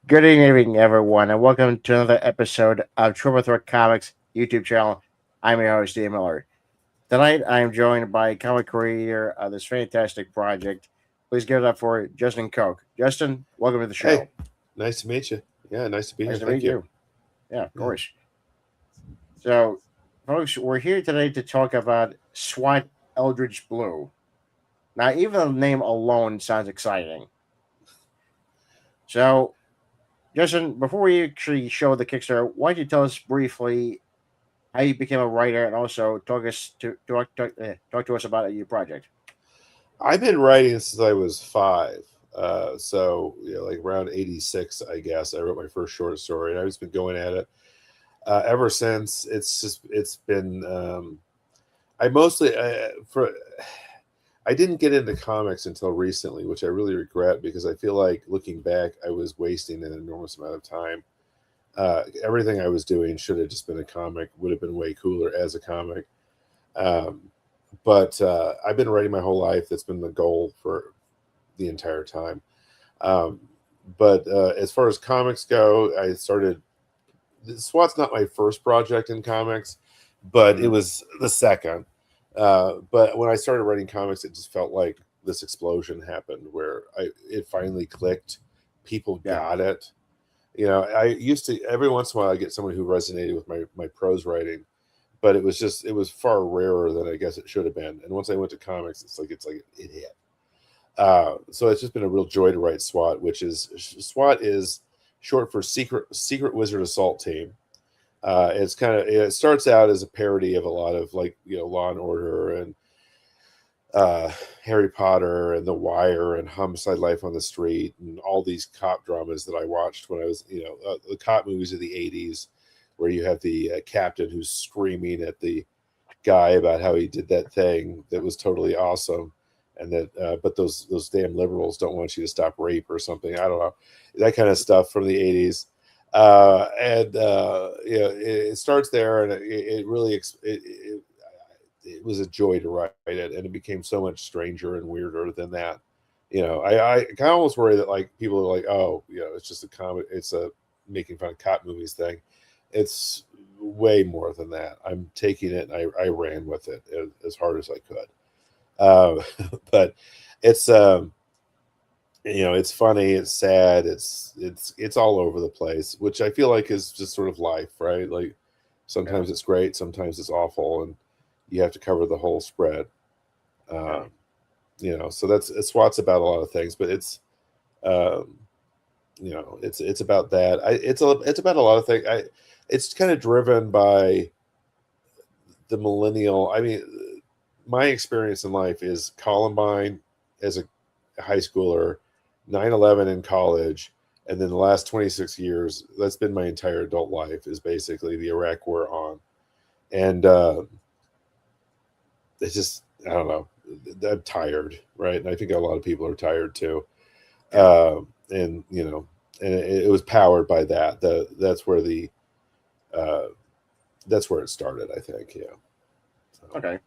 Good evening, everyone, and welcome to another episode of Triple Threat Comics YouTube channel. I'm your host, Ian Miller. Tonight, I am joined by comic creator of this fantastic project. Please give it up for Justin Koch. Justin, welcome to the show. Hey, nice to meet you. Yeah, nice to be Nice here. to meet Thank you. you. Yeah, of Yeah. course. So, folks, we're here today to talk about SWAT Eldritch Blue. Now, even the name alone sounds exciting. So, Justin, before we actually show the Kickstarter, why don't you tell us briefly how you became a writer, and also talk to us about your project. I've been writing since I was five. Like around 86, I guess, I wrote my first short story, and I've just been going at it ever since. It's been, I mostly, I didn't get into comics until recently, which I really regret because I feel like looking back, I was wasting an enormous amount of time. Everything I was doing should have just been a comic, would have been way cooler as a comic. Um, but I've been writing my whole life. That's been the goal for the entire time. Um, but as far as comics go, I started. SWAT's not my first project in comics, but it Mm, was the second. But when I started writing comics, it just felt like this explosion happened where it finally clicked. People yeah, got it. I used to every once in a while I get someone who resonated with my prose writing, but it was far rarer than I guess it should have been. And once I went to comics, it's like it hit. So it's just been a real joy to write SWAT, which is SWAT is short for Secret Wizard Assault Team. It starts out as a parody of a lot of Law and Order and Harry Potter and The Wire and Homicide: Life on the Street and all these cop dramas that I watched when I was the cop movies of the '80s, where you have the captain who's screaming at the guy about how he did that thing that was totally awesome, and that but those damn liberals don't want you to stop rape or something. I don't know, that kind of stuff from the '80s. It starts there, and it really it was a joy to write it, and it became so much stranger and weirder than that. I kind of almost worry that like people are like, oh, it's just a comic, it's a making fun of cop movies thing. It's way more than that. I'm taking it, and I ran with it as hard as I could. But it's it's funny, it's sad, it's all over the place, which I feel like is just sort of life, right? Like yeah, sometimes it's great, sometimes it's awful, and you have to cover the whole spread. yeah. Um, so that's SWAT's about a lot of things, but um, it's about that. It's about a lot of things. It's kind of driven by the millennial. I mean, my experience in life is Columbine as a high schooler, 9/11 in college, and then the last 26 years. That's been my entire adult life. Is basically the Iraq War on, and it's just I don't know. I'm tired, right? And I think a lot of people are tired too. Yeah. And and it was powered by that. That's where the uh, that's where it started. I think, yeah. So, Okay.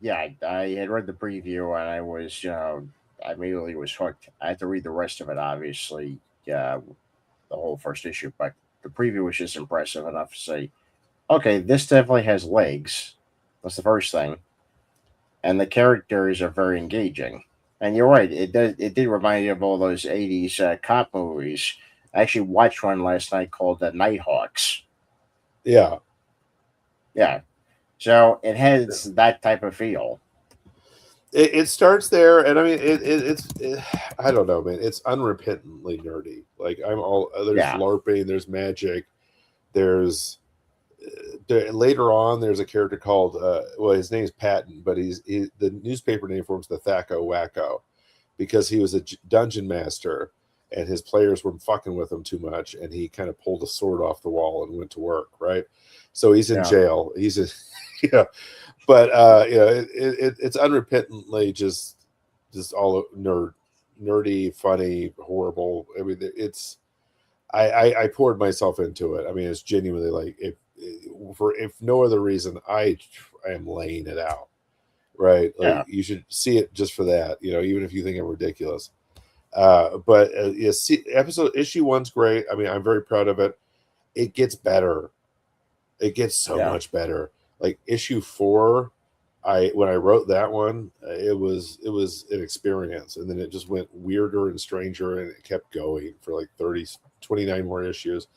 Yeah, I had read the preview, and I was, I immediately was hooked. I had to read the rest of it, obviously, the whole first issue, but the preview was just impressive enough to say, okay, this definitely has legs. That's the first thing, and the characters are very engaging. And you're right, it did remind me of all those '80s cop movies. I actually watched one last night called the Nighthawks. yeah, Yeah, so it has that type of feel. it starts there, and I mean, I don't know, man. It's unrepentantly nerdy. Like I'm all there's Yeah, LARPing, there's magic, there's later on there's a character called well his name's Patton, but the newspaper name for him is the Thaco Wacko because he was a dungeon master and his players were fucking with him too much, and he kind of pulled a sword off the wall and went to work, right? So he's in yeah, jail. He's in yeah, but it's unrepentantly just all nerdy, funny, horrible. I mean, it's I poured myself into it. I mean, it's genuinely like if no other reason, I am laying it out, right? Like yeah, you should see it just for that, even if you think I'm ridiculous. But issue one's great. I mean, I'm very proud of it. It gets better. It gets so much better. Like issue 4, when I wrote that one, it was an experience, and then it just went weirder and stranger, and it kept going for like 29 more issues.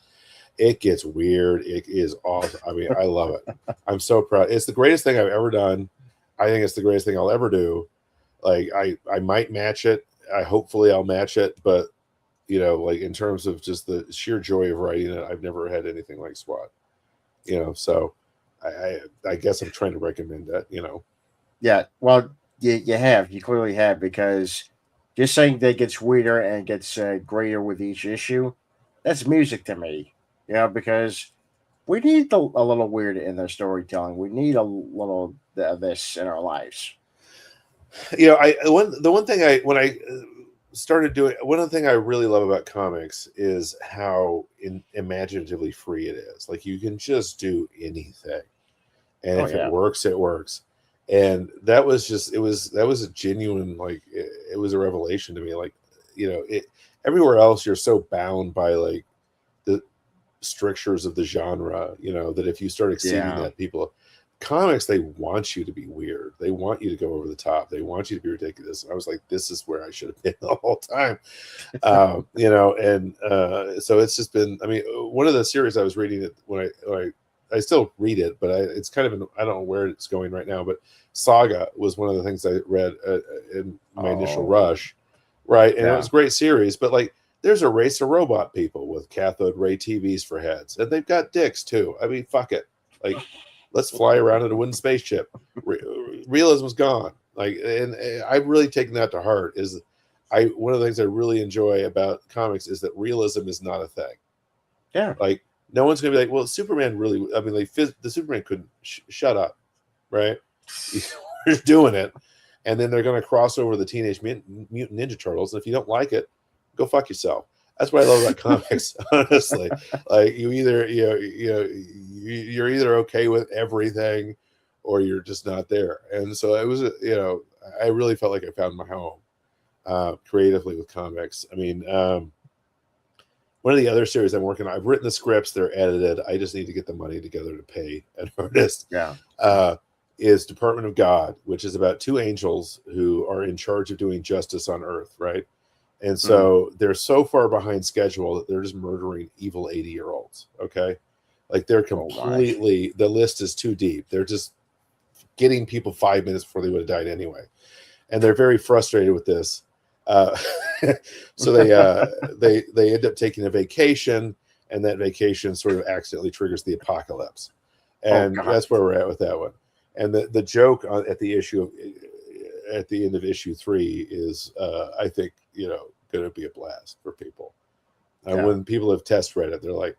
It gets weird. It is awesome. I mean, I love it. I'm so proud. It's the greatest thing I've ever done. I think it's the greatest thing I'll ever do. Like I might match it. Hopefully I'll match it, but like in terms of just the sheer joy of writing it, I've never had anything like SWAT. So I guess I'm trying to recommend that. Yeah, well, you clearly have, because just saying that it gets weirder and gets greater with each issue, that's music to me. Because we need a little weird in the storytelling. We need a little of this in our lives. The one thing when I started doing, one of the things I really love about comics is how imaginatively free it is. Like you can just do anything, and if it works, it works. And that was a genuine, like it was a revelation to me. Like everywhere else you're so bound by like the strictures of the genre, that if you start exceeding that, comics, they want you to be weird. They want you to go over the top. They want you to be ridiculous. I was like, this is where I should have been the whole time. So it's just been, I mean, one of the series I was reading it when I still read it, but it's kind of I don't know where it's going right now, but Saga was one of the things I read in my initial rush. Right. And it was a great series, but like, there's a race of robot people with cathode ray TVs for heads, and they've got dicks too. I mean, fuck it. Like, let's fly around in a wooden spaceship. Realism's gone. Like, and I've really taken that to heart. One of the things I really enjoy about comics is that realism is not a thing. Yeah. Like, no one's gonna be like, well, Superman really. I mean, like, the Superman couldn't shut up, right? We're doing it, and then they're gonna cross over the Teenage Mutant Ninja Turtles, and if you don't like it, go fuck yourself. That's what I love about comics, honestly. Like you're either okay with everything, or you're just not there. And so it was, I really felt like I found my home creatively with comics. I mean, one of the other series I'm working on, I've written the scripts, they're edited. I just need to get the money together to pay an artist. Is Department of God, which is about two angels who are in charge of doing justice on Earth, right? And so they're so far behind schedule that they're just murdering evil 80-year-olds. Okay. Like they're completely, the list is too deep. They're just getting people 5 minutes before they would have died anyway. And they're very frustrated with this. So they end up taking a vacation, and that vacation sort of accidentally triggers the apocalypse. And that's where we're at with that one. And the joke at the end of issue 3 is, I think, going to be a blast for people. And when people have test read it, they're like,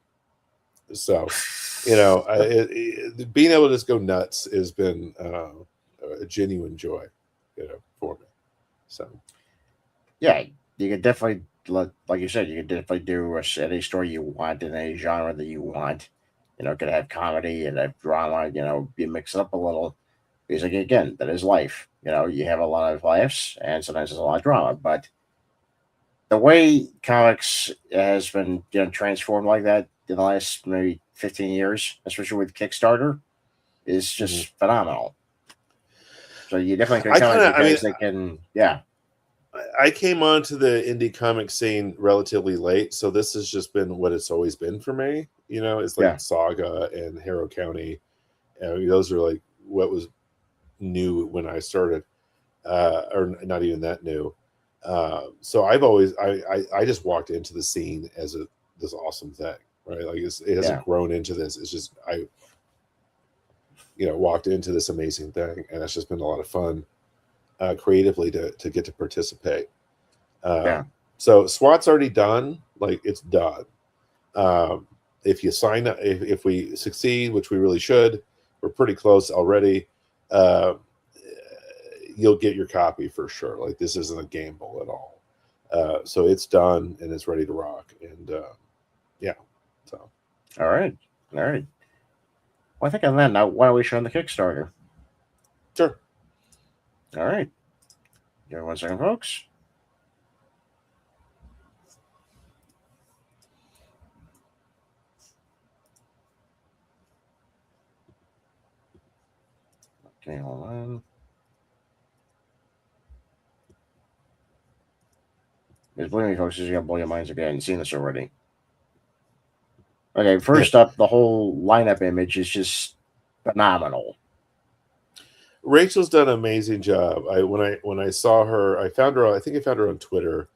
so, being able to just go nuts has been a genuine joy, for me. So, yeah, you can definitely, like you said, you can definitely do any story you want in any genre that you want. Could have comedy and have drama. You mix it up a little. Because again, that is life. You have a lot of laughs, and sometimes there's a lot of drama. But the way comics has been transformed like that in the last maybe 15 years, especially with Kickstarter, is just phenomenal. So you definitely can tell because they can, I came onto the indie comic scene relatively late, so this has just been what it's always been for me. It's like Saga and Harrow County. Those are like what was new when I started, or not even that new. So I've always I just walked into the scene as this awesome thing, right? Like it hasn't grown into this. It's just I walked into this amazing thing, and it's just been a lot of fun creatively to get to participate. So SWAT's already done. Like it's done. If you sign up, if we succeed, which we really should, we're pretty close already. You'll get your copy for sure. Like this isn't a gamble at all. So it's done and it's ready to rock. And so all right. Well, I think on that now, why don't we show them the Kickstarter? Sure. All right. Give me 1 second, folks. Okay, hold on. Because believe me, folks, this is gonna blow your minds if you hadn't seen this already. Okay, first up, the whole lineup image is just phenomenal. Rachel's done an amazing job. When I saw her, I found her. I think I found her on Twitter,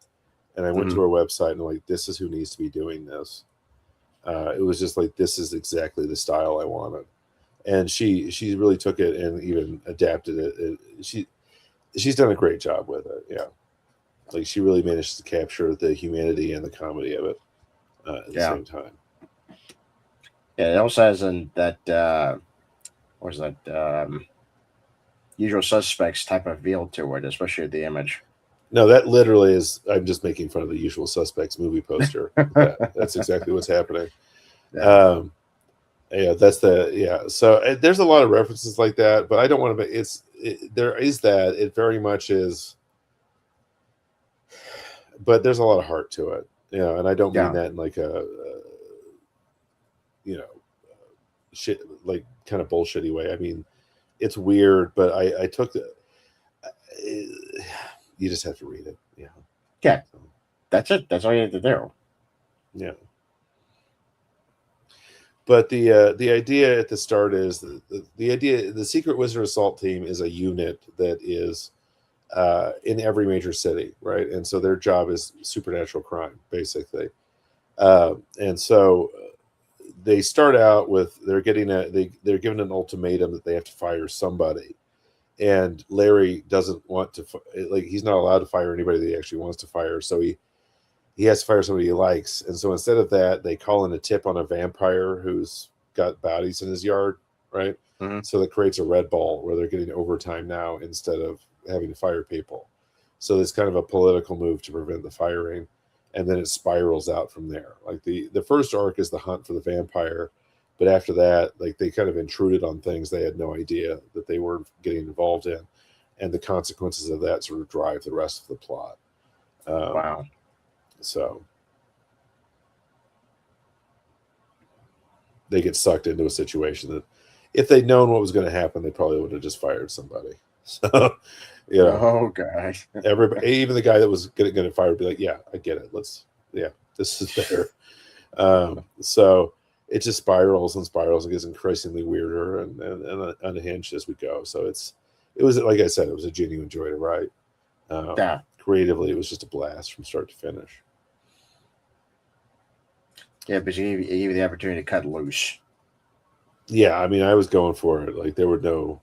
and I went to her website and I'm like, this is who needs to be doing this. It was just like, this is exactly the style I wanted, and she really took it and even adapted it. She's done a great job with it. Yeah, like she really managed to capture the humanity and the comedy of it at the same time. Yeah, it also has what was that Usual Suspects type of feel to it, especially the image. No, that literally is. I'm just making fun of the Usual Suspects movie poster. That's exactly what's happening. Yeah. That's So there's a lot of references like that, but I don't want to. There is that. It very much is, but there's a lot of heart to it. And I don't mean that in like a shit, like kind of bullshitty way. I mean, it's weird, but I took the. You just have to read it. Yeah. Yeah. That's it. That's all you have to do. Yeah. But the idea at the start is the Secret Wizard Assault Team is a unit that is in every major city, right? And so their job is supernatural crime, basically. And so they start out with they're given an ultimatum that they have to fire somebody, and Larry doesn't want to he's not allowed to fire anybody that he actually wants to fire, so he has to fire somebody he likes. And so instead of that, they call in a tip on a vampire who's got bodies in his yard, right? Mm-hmm. So that creates a red ball where they're getting overtime now instead of having to fire people. So it's kind of a political move to prevent the firing, and then it spirals out from there. Like the first arc is the hunt for the vampire, but after that, like they kind of intruded on things they had no idea that they were getting involved in, and the consequences of that sort of drive the rest of the plot. Wow. So they get sucked into a situation that if they'd known what was going to happen, they probably would have just fired somebody. So, oh gosh, everybody, even the guy that was going to fire would be like, yeah, I get it. This is better. So it just spirals and spirals and gets increasingly weirder and unhinged as we go. So it was, like I said, it was a genuine joy to write. Creatively, it was just a blast from start to finish. Yeah, but you gave you the opportunity to cut loose. Yeah, I mean, I was going for it. Like there were no,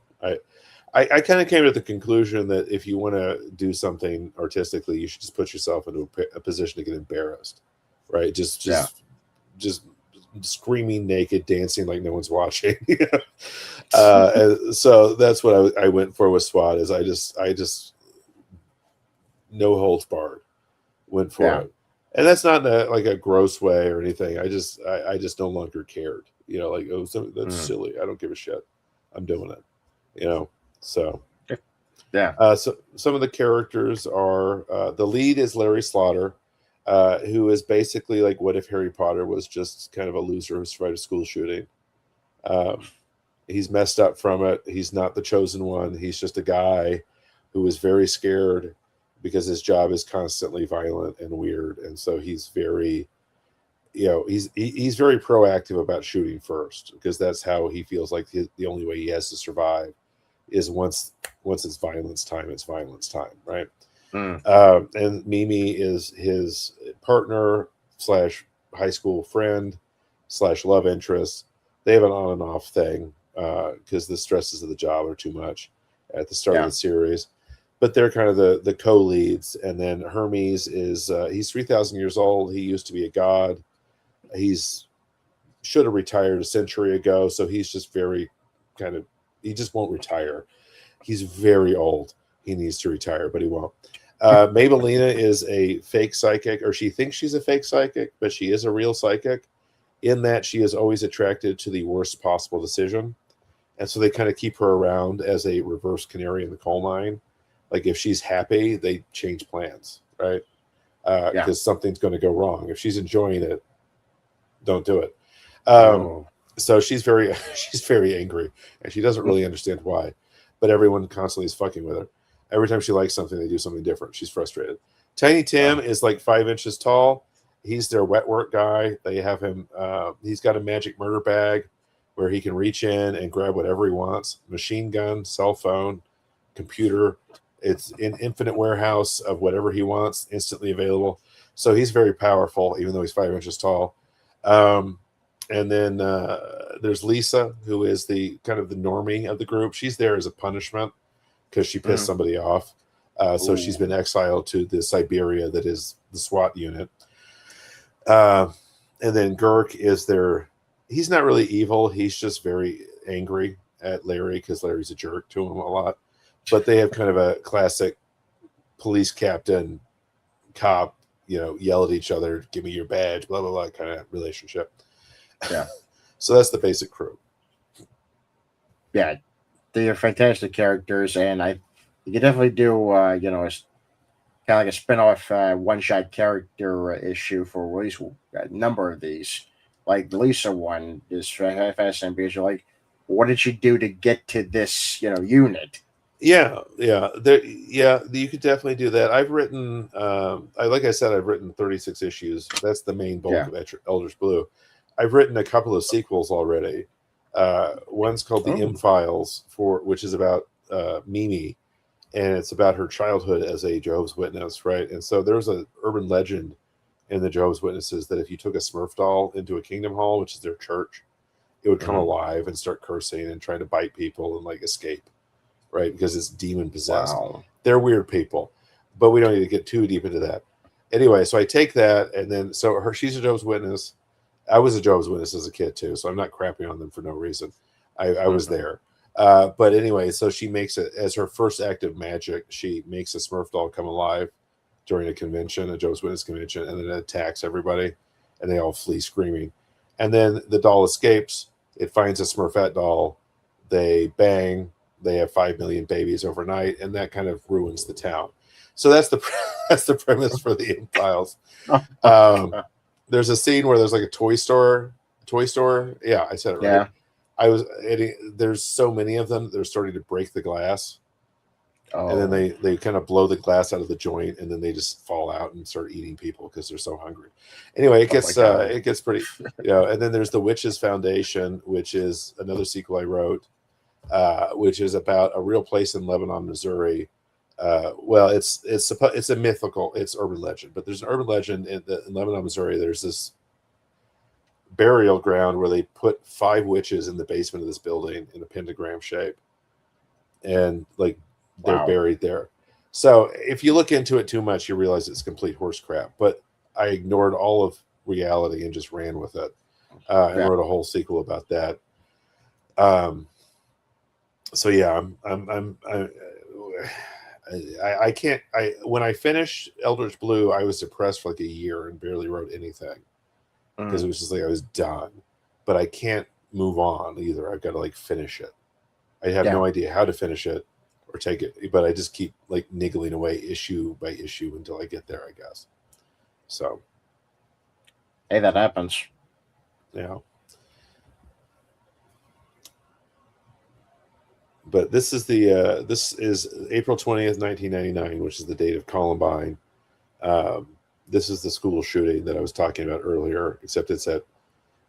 I kind of came to the conclusion that if you want to do something artistically, you should just put yourself into a position to get embarrassed, right? Just screaming naked, dancing like no one's watching. So that's what I went for with SWAT. Is I just no holds barred went for it. And that's not in a gross way or anything. I just no longer cared. That's silly. I don't give a shit. I'm doing it. So yeah. So some of the characters are the lead is Larry Slaughter, who is basically like what if Harry Potter was just kind of a loser who survived a school shooting. He's messed up from it. He's not the chosen one. He's just a guy who is very scared because his job is constantly violent and weird, and so he's very, he's very proactive about shooting first because that's how he feels like the only way he has to survive is once it's violence time, right? And Mimi is his partner / high school friend / love interest. They have an on and off thing because the stresses of the job are too much at the start of the series. But they're kind of the co-leads. And then Hermes is he's 3,000 years old. He used to be a god. He's should have retired a century ago. So he's just very he just won't retire. He's very old. He needs to retire, but he won't. Mabelina is a fake psychic, or she thinks she's a fake psychic, but she is a real psychic in that she is always attracted to the worst possible decision. And so they kind of keep her around as a reverse canary in the coal mine. Like if she's happy, they change plans, right? Because something's going to go wrong. If she's enjoying it, don't do it. So she's very angry, and she doesn't really understand why. but everyone constantly is fucking with her. Every time she likes something, they do something different. She's frustrated. Tiny Tim is like 5 inches tall. He's their wet work guy. They have him. He's got a magic murder bag where he can reach in and grab whatever he wants. Machine gun, cell phone, computer. It's an infinite warehouse of whatever he wants, instantly available. So he's very powerful, even though he's 5 inches tall. And then there's Lisa, who is the kind of the normie of the group. She's there as a punishment because she pissed somebody off. So she's been exiled to the Siberia that is the SWAT unit. And then Girk is their. He's not really evil. He's just very angry at Larry because Larry's a jerk to him a lot. But they have kind of a classic police captain, cop, yell at each other, give me your badge, blah, blah, blah, kind of relationship. Yeah. So that's the basic crew. Yeah. They are fantastic characters, and you can definitely do, kind of like a spin-off one-shot character issue for at least a number of these. Like the Lisa one is fascinating because you're like, what did she do to get to this, unit? Yeah. You could definitely do that. I've written, like I said, I've written 36 issues. That's the main bulk of Eldritch Blue. I've written a couple of sequels already. One's called The M-Files, which is about Mimi, and it's about her childhood as a Jehovah's Witness, right? And so there's an urban legend in the Jehovah's Witnesses that if you took a Smurf doll into a Kingdom Hall, which is their church, it would come alive and start cursing and trying to bite people and like escape, right? Because it's demon possessed. Wow. They're weird people, but we don't need to get too deep into that. Anyway, so I take that, and then she's a Jehovah's Witness. I was a Jehovah's Witness as a kid too, so I'm not crapping on them for no reason. I was there. But anyway, so she makes it as her first act of magic. She makes a Smurf doll come alive during a convention, a Jehovah's Witness convention, and then it attacks everybody, and they all flee screaming. And then the doll escapes. It finds a Smurfette doll. They bang. They have 5 million babies overnight, and that kind of ruins the town. So that's the premise for the M-Files. There's a scene where there's like a toy store. Yeah, I said it right. Yeah. There's so many of them. They're starting to break the glass. And then they kind of blow the glass out of the joint, and then they just fall out and start eating people because they're so hungry. Anyway, it gets pretty, And then there's the Witches Foundation, which is another sequel I wrote, which is about a real place in Lebanon, Missouri. Well, it's a mythical, it's urban legend, but there's an urban legend in Lebanon, Missouri. There's this burial ground where they put 5 witches in the basement of this building in a pentagram shape, and like. They're buried there. So if you look into it too much, you realize it's complete horse crap. But I ignored all of reality and just ran with it, and wrote a whole sequel about that. So yeah, I can't. When I finished Eldritch Blue, I was depressed for like a year and barely wrote anything because it was just like I was done. But I can't move on either. I've got to like finish it. I have no idea how to finish it. Or take it, but I just keep like niggling away issue by issue until I get there, I guess. So, hey, that happens. Yeah. But this is April 20th, 1999, which is the date of Columbine. This is the school shooting that I was talking about earlier, except it's at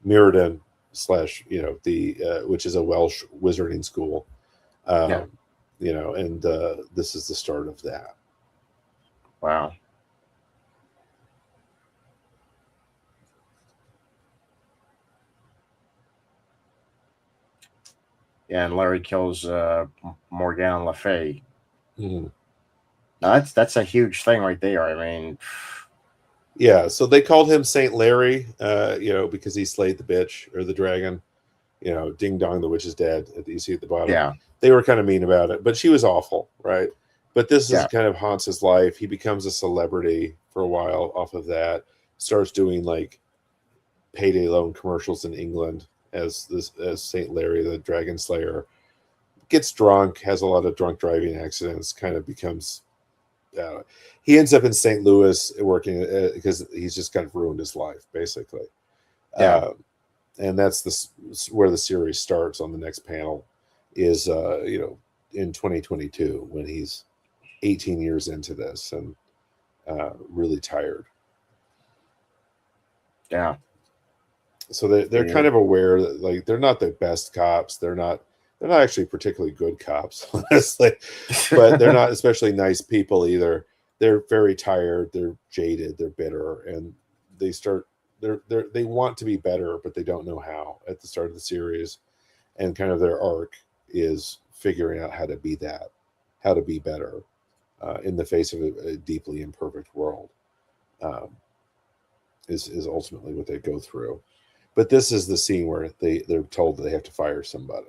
Mirrodin / which is a Welsh wizarding school. And this is the start of that. Wow. Yeah, and Larry kills Morgan Le Fay. Mm-hmm. Now that's a huge thing right there. I mean, yeah. So they called him Saint Larry, because he slayed the bitch or the dragon. Ding dong, the witch is dead. You see at the bottom. Yeah. They were kind of mean about it, but she was awful, right? But this is kind of haunts his life. He becomes a celebrity for a while off of that. Starts doing like payday loan commercials in England as Saint Larry, the Dragon Slayer. Gets drunk, has a lot of drunk driving accidents. Kind of becomes. He ends up in St. Louis working because he's just kind of ruined his life, basically. Yeah. And that's where the series starts on the next panel. Is in 2022 when he's 18 years into this and really tired. Yeah. So they're kind of aware that like they're not the best cops. They're not actually particularly good cops, honestly, but they're not especially nice people either. They're very tired. They're jaded. They're bitter, and they want to be better, but they don't know how at the start of the series. And kind of their arc is figuring out how to be better in the face of a deeply imperfect world. Is ultimately what they go through. But this is the scene where they're told that they have to fire somebody,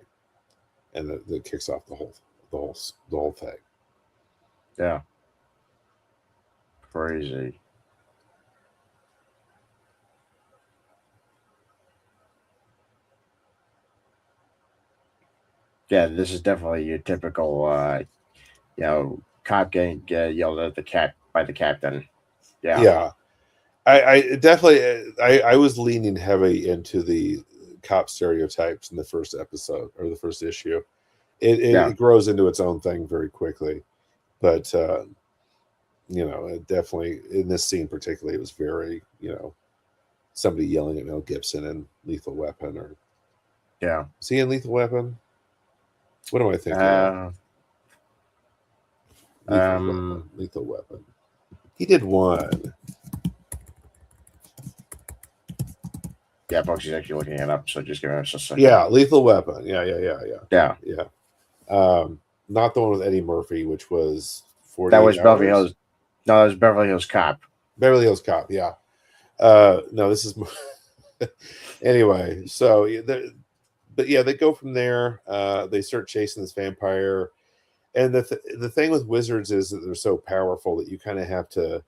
and that kicks off the whole thing. Yeah. Crazy. Yeah, this is definitely your typical, cop getting yelled at by the captain. Yeah. Yeah. I definitely I was leaning heavy into the cop stereotypes in the first episode or the first issue. It grows into its own thing very quickly, but it definitely in this scene particularly it was very somebody yelling at Mel Gibson and Lethal Weapon or is he in Lethal Weapon? What am I thinking of? Lethal Weapon. He did one. Yeah, Bugsy actually looking it up, so just give us a second. Yeah, Lethal Weapon. Yeah. Not the one with Eddie Murphy, which was 48 That was Hours? Beverly Hills. No, that was Beverly Hills Cop. Beverly Hills Cop, yeah. No, this is anyway. So, they go from there. They start chasing this vampire, and the thing with wizards is that they're so powerful that you kind of have to.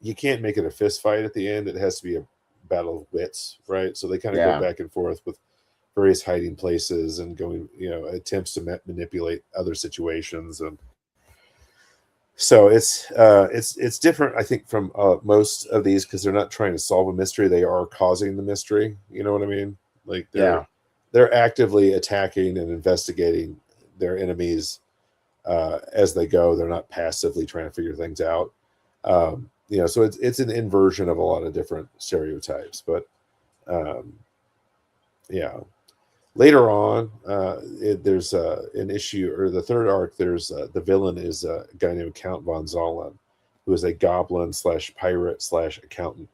You can't make it a fist fight at the end. It has to be a battle of wits, right? So they kind of go back and forth with various hiding places and going, attempts to manipulate other situations, and so it's different, I think, from most of these because they're not trying to solve a mystery; they are causing the mystery. You know what I mean? Like they're actively attacking and investigating their enemies as they go. They're not passively trying to figure things out. So it's an inversion of a lot of different stereotypes, but later on there's an issue, or the third arc, there's the villain is a guy named Count von Zollen, who is a goblin / pirate / accountant.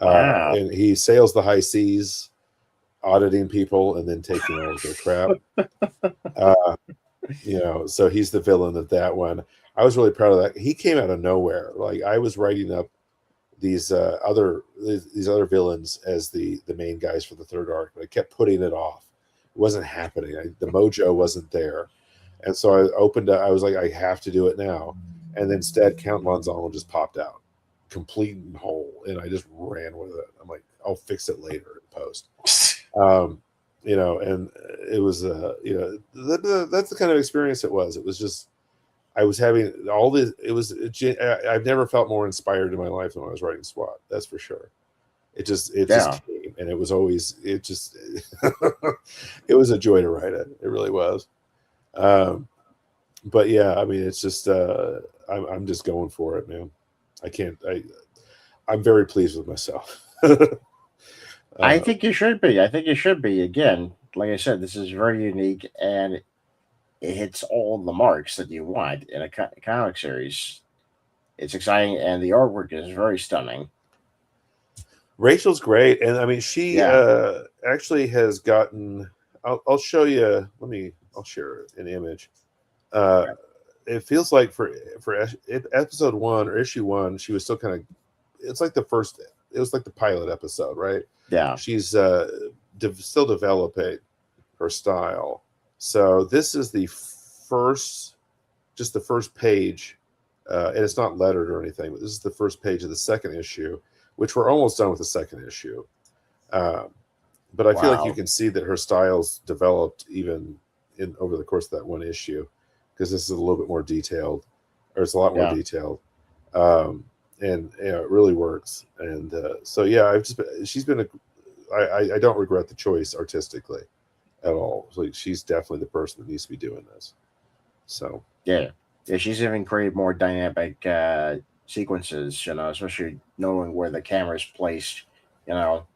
Wow. And he sails the high seas auditing people and then taking all of their crap. So he's the villain of that one. I was really proud of that. He came out of nowhere. Like I was writing up these other villains as the main guys for the third arc, but I kept putting it off. It wasn't happening. The mojo wasn't there, and so I was like, I have to do it now. And then instead, Count von Zollen just popped out, complete and whole, and I just ran with it. I'm like, I'll fix it later in post. And it was that's the kind of experience it was. It was just. I was having all this. I've never felt more inspired in my life than when I was writing SWAT. That's for sure. It just came, and it was always. It just. It was a joy to write it. It really was. But yeah, I mean, it's just. I'm just going for it, man. I can't. I'm very pleased with myself. I think you should be. Again, like I said, this is very unique, and it hits all the marks that you want in a comic series. It's exciting, and the artwork is very stunning. Rachel's great, and I mean, she actually has gotten. I'll show you. I'll share an image. It feels like for episode 1 or issue 1, she was still kind of. It's like the first. It was like the pilot episode, right? Yeah. She's still developing her style. So this is the first page, and it's not lettered or anything, but this is the first page of the second issue, which we're almost done with the second issue. But I feel like you can see that her style's developed even over the course of that one issue, because this is a little bit more detailed, or it's a lot more detailed. And it really works. And so, she's been I don't regret the choice artistically. at all. Like she's definitely the person that needs to be doing this. So Yeah, yeah, she's even created more dynamic sequences. Especially knowing where the camera's placed. You know,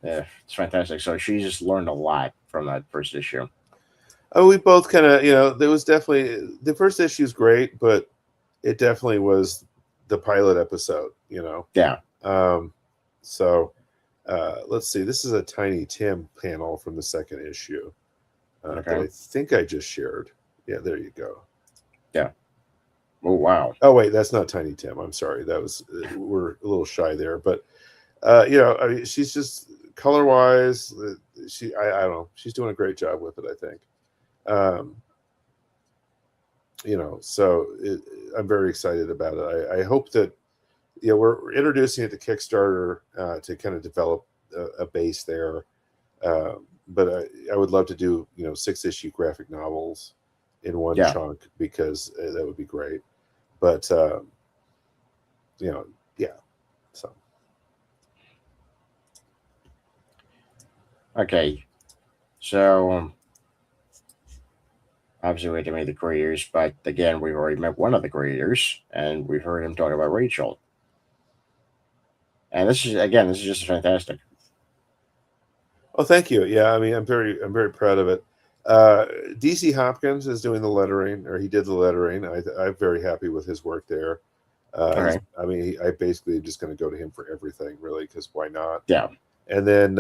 yeah, it's fantastic. So she just learned a lot from that first issue. oh, we both kind of there was definitely the first issue is great, but it definitely was the pilot episode. Yeah. Um, so let's see. This is a Tiny Tim panel from the second issue that Okay. I think I just shared. Yeah, there you go. Yeah. Oh wow. Oh wait, that's not Tiny Tim. I'm sorry. That was we're a little shy there, but I mean, she's just color wise. I don't know. She's doing a great job with it. I think. Um, so I'm very excited about it. I hope that we're introducing it to Kickstarter to kind of develop a base there. But I would love to do 6-issue graphic novels in one Yeah. chunk because that would be great. But yeah. So Okay. So obviously we had to meet the creators, but again, we've already met one of the creators, and we've heard him talk about Rachel. And this is just fantastic. oh, thank you. Yeah, I mean, I'm very proud of it. DC Hopkins is doing the lettering, or he did the lettering. I'm very happy with his work there. Okay. I basically just going to go to him for everything, really, because why not? Yeah. And then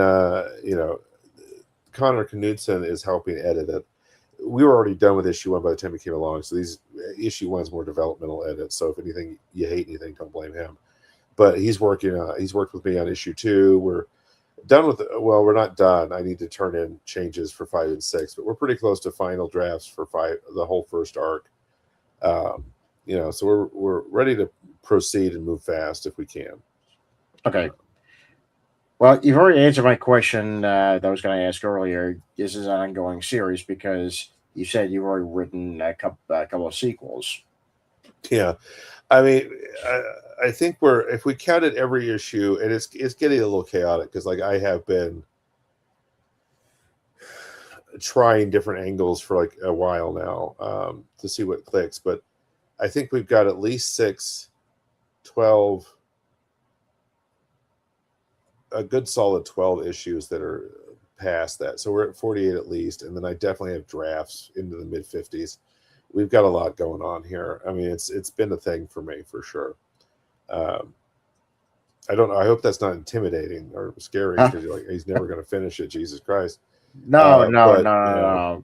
Connor Knudsen is helping edit it. We were already done with issue 1 by the time he came along, so these issue 1's more developmental edits. So if anything, you hate anything, don't blame him. But he's worked with me on issue 2. We're done with well, we're not done. I need to turn in changes for 5 and 6, but we're pretty close to final drafts for 5, the whole first arc. So we're ready to proceed and move fast if we can. Okay. Well, you've already answered my question that I was going to ask earlier. This is an ongoing series because you said you've already written a couple of sequels. Yeah, I mean, I think if we counted every issue, and it's getting a little chaotic because like I have been trying different angles for like a while now to see what clicks, but I think we've got at least 6, 12, a good solid 12 issues that are past that. So we're at 48 at least, and then I definitely have drafts into the mid 50s. We've got a lot going on here. I mean, it's been a thing for me for sure. I don't know. I hope that's not intimidating or scary because you're like, he's never going to finish it. Jesus Christ. No, no, But no, no.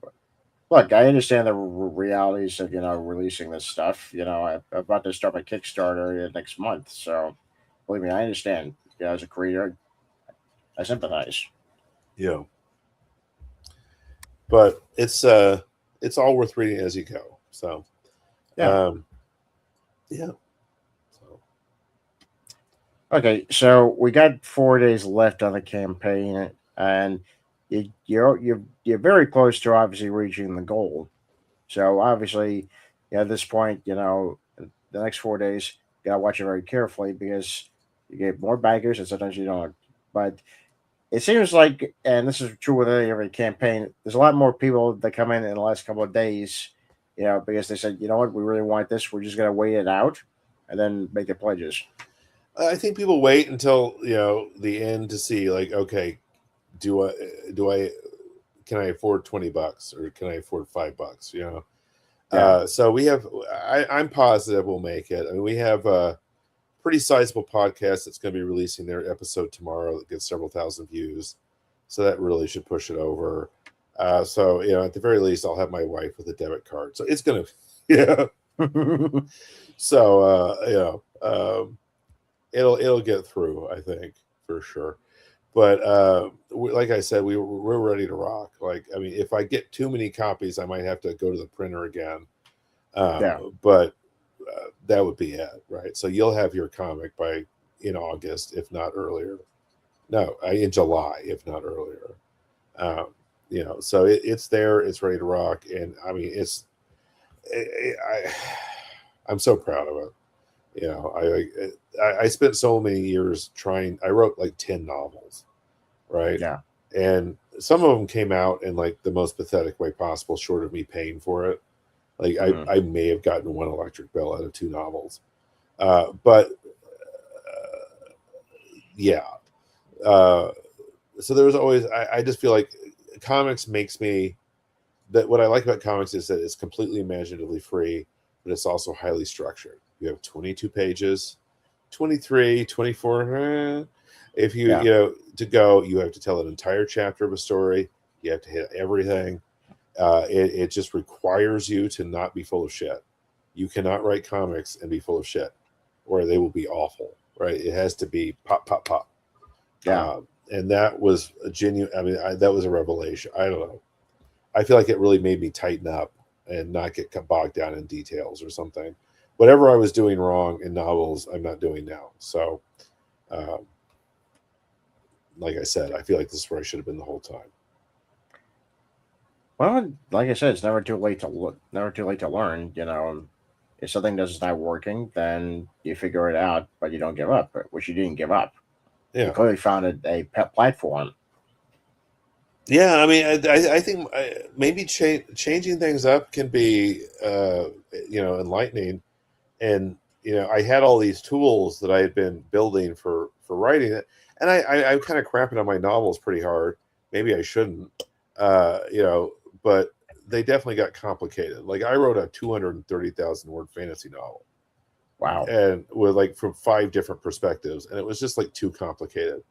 Look, I understand the realities of releasing this stuff. I'm about to start my Kickstarter next month, so believe me, I understand. As a creator, I sympathize. Yeah. But it's all worth reading as you go. So Yeah. Yeah. Okay, so we got 4 days left on the campaign, and you're very close to obviously reaching the goal. So obviously, at this point, the next 4 days, you gotta watch it very carefully because you get more backers, and sometimes you don't. But it seems like, and this is true with every campaign, there's a lot more people that come in the last couple of days, because they said, you know what, we really want this, we're just gonna wait it out, and then make the pledges. I think people wait until the end to see like, okay, do I can I afford $20 or can I afford $5? Yeah. So we have. I'm positive we'll make it. I mean, we have a pretty sizable podcast that's going to be releasing their episode tomorrow that gets several thousand views, so that really should push it over. So at the very least, I'll have my wife with a debit card, so it's gonna, yeah. So it'll get through, I think, for sure. But like I said, we're ready to rock. Like, I mean, if I get too many copies, I might have to go to the printer again. Yeah. But that would be it, right? So you'll have your comic in August, if not earlier. No, in July, if not earlier. So it's there, it's ready to rock, and I mean, I'm so proud of it. I spent so many years trying. I wrote like 10 novels, right? Yeah. And some of them came out in like the most pathetic way possible, short of me paying for it. Like I may have gotten one electric bill out of 2 novels, but yeah. So there was always I just feel like comics makes me that what I like about comics is that it's completely imaginatively free, but it's also highly structured. You have 22 pages, 23, 24. If you to go, you have to tell an entire chapter of a story. You have to hit everything. It just requires you to not be full of shit. You cannot write comics and be full of shit, or they will be awful. Right? It has to be pop, pop, pop. Yeah. And that was a genuine. I mean, that was a revelation. I don't know. I feel like it really made me tighten up and not get bogged down in details or something. Whatever I was doing wrong in novels, I'm not doing now. So, like I said, I feel like this is where I should have been the whole time. Well, like I said, it's never too late to look, never too late to learn. If something does not working, then you figure it out, but you don't give up. Which you didn't give up. Yeah. You clearly found a pet platform. Yeah, I mean, I think maybe changing things up can be, enlightening. And I had all these tools that I had been building for writing it, and I'm kind of crapping on my novels pretty hard. Maybe I shouldn't, but they definitely got complicated. Like I wrote a 230,000 word fantasy novel. Wow. And with like from 5 different perspectives, and it was just like too complicated.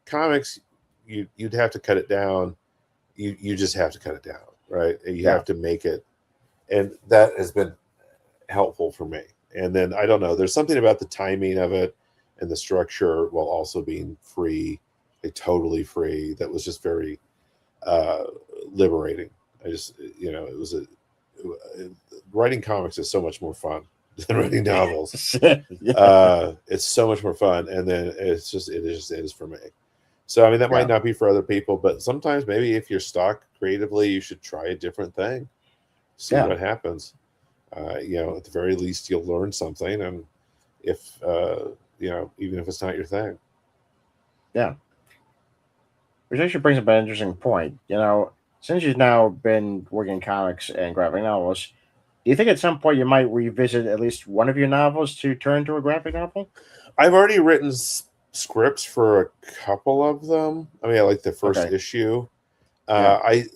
Comics, you'd have to cut it down. You just have to cut it down, right? You have to make it, and that has been helpful for me. And then I don't know, there's something about the timing of it and the structure while also being free, like totally free, that was just very liberating. I just, it was writing comics is so much more fun than writing novels. It's so much more fun, and then it is for me. So I mean, that might not be for other people, but sometimes maybe if you're stuck creatively, you should try a different thing, see what happens. At the very least, you'll learn something, and if even if it's not your thing. Yeah. Which actually brings up an interesting point. Since you've now been working in comics and graphic novels, do you think at some point you might revisit at least one of your novels to turn to a graphic novel? I've already written scripts for a couple of them. I mean, I like the first issue. I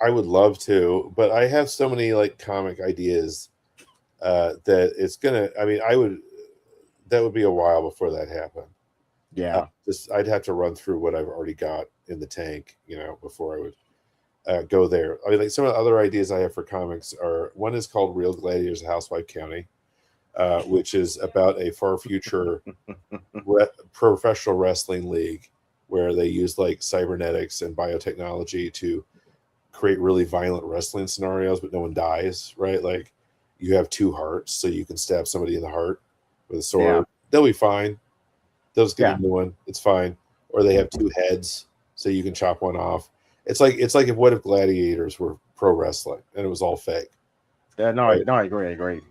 would love to, but I have so many like comic ideas that it's gonna. I mean, that would be a while before that happened. Yeah. I'd have to run through what I've already got in the tank, before I would go there. I mean, like some of the other ideas I have for comics are, one is called Real Gladiators of Housewife County, which is about a far future professional wrestling league where they use like cybernetics and biotechnology to create really violent wrestling scenarios, but no one dies, right? Like you have 2 hearts, so you can stab somebody in the heart with a sword. Yeah. They'll be fine. They'll just get a new one. It's fine. Or they have 2 heads, so you can chop one off. It's like what if gladiators were pro wrestling and it was all fake? Yeah, no, right? I agree.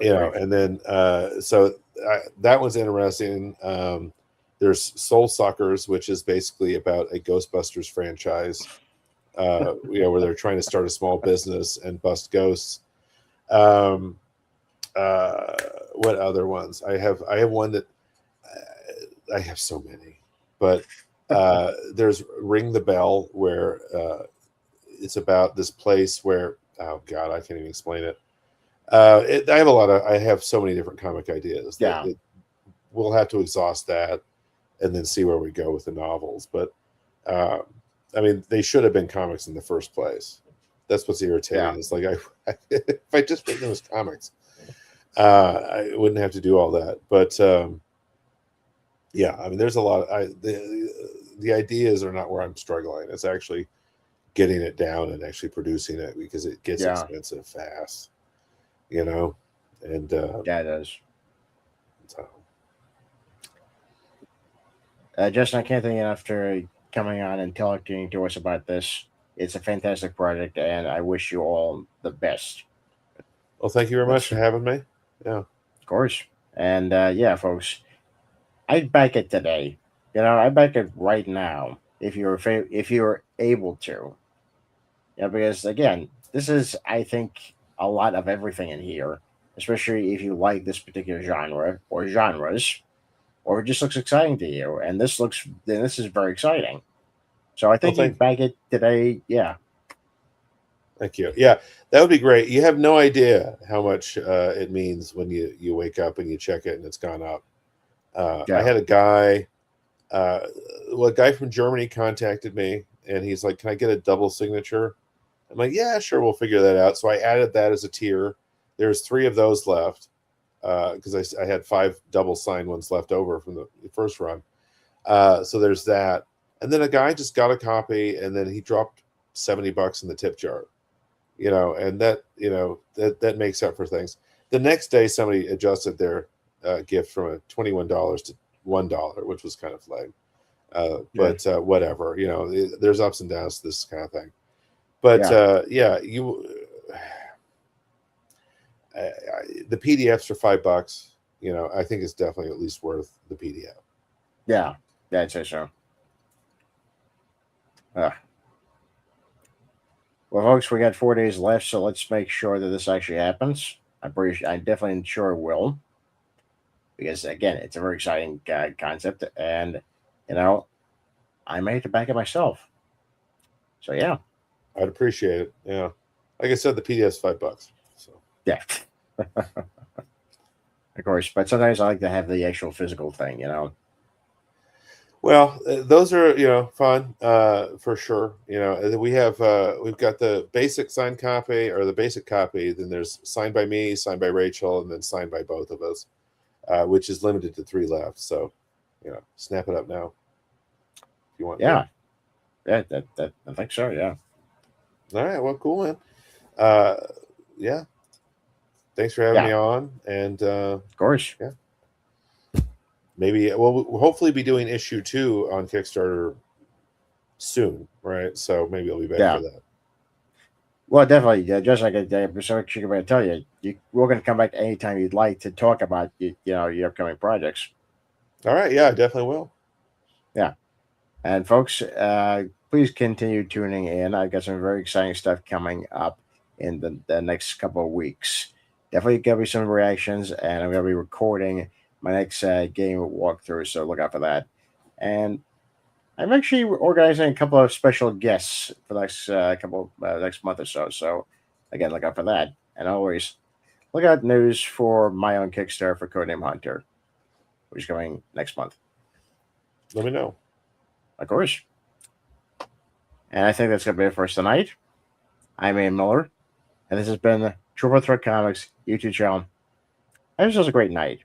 And then that one's interesting. There's Soul Suckers, which is basically about a Ghostbusters franchise, where they're trying to start a small business and bust ghosts. What other ones? I have one that I have so many, but there's Ring the Bell, where it's about this place where, oh God, I can't even explain it. I have so many different comic ideas. We'll have to exhaust that and then see where we go with the novels. But I mean, they should have been comics in the first place. That's what's irritating. Yeah. It's like if I just written those comics, I wouldn't have to do all that. But yeah, I mean, there's a lot. The ideas are not where I'm struggling. It's actually getting it down and actually producing it, because it gets expensive fast. And yeah, it does. So. Justin, I can't thank you enough for coming on and talking to us about this. It's a fantastic project, and I wish you all the best. Well, thank you very much for having me. Yeah, of course. And yeah, folks, I'd back it today. I'd back it right now. if you're able to. Yeah, because again, this is, I think, a lot of everything in here, especially if you like this particular genre or genres, or it just looks exciting to you. And this is very exciting. So I Oh, think you back it today. Yeah, thank you. Yeah, that would be great. You have no idea how much it means when you wake up and you check it and it's gone up. I yeah, had a guy, a guy from Germany contacted me, and he's like, "Can I get a double signature?" I'm like, "Yeah, sure, we'll figure that out." So I added that as a tier. There's 3 of those left because I had 5 double signed ones left over from the first run. So there's that. And then a guy just got a copy, and then he dropped $70 in the tip jar. And that makes up for things. The next day, somebody adjusted their gift from a $21 to $1, which was kind of lame. yeah, But whatever, there's ups and downs to this kind of thing. But yeah, yeah, the PDFs for $5. I think it's definitely at least worth the PDF. yeah. I'd say so. Uh, well, folks, we got 4 days left, so let's make sure that this actually happens. I'm definitely sure it will, because again, it's a very exciting concept, and you know, I may have to back it myself. So yeah, I'd appreciate it. Yeah, like I said, the PDF's $5. So yeah, of course. But sometimes I like to have the actual physical thing. well, those are fun for sure. We've got the basic signed copy or the basic copy. Then there's signed by me, signed by Rachel, and then signed by both of us, which is limited to 3 left. So snap it up now if you want to. Yeah, that I think so. Yeah, All right, well, cool, man. Uh, yeah, thanks for having yeah, me on, and of course. yeah, maybe we'll hopefully be doing issue 2 on Kickstarter soon, right? So maybe I'll be back for Yeah. that. Well, definitely. Just like so I'm going to tell you, we're going to come back anytime you'd like to talk about your upcoming projects. All right, yeah, I definitely will. Yeah. And folks, please continue tuning in. I've got some very exciting stuff coming up in the next couple of weeks. Definitely going to be some reactions, and I'm going to be recording my next game walkthrough, so look out for that. And I'm actually organizing a couple of special guests for the next month or so. So again, look out for that, and always look out news for my own Kickstarter for Codename Hunter, which is coming next month, Let me know. of course. And I think that's going to be it for us tonight. I'm Ian Miller, and this has been Triple Threat Comics YouTube channel. Have yourselves a great night.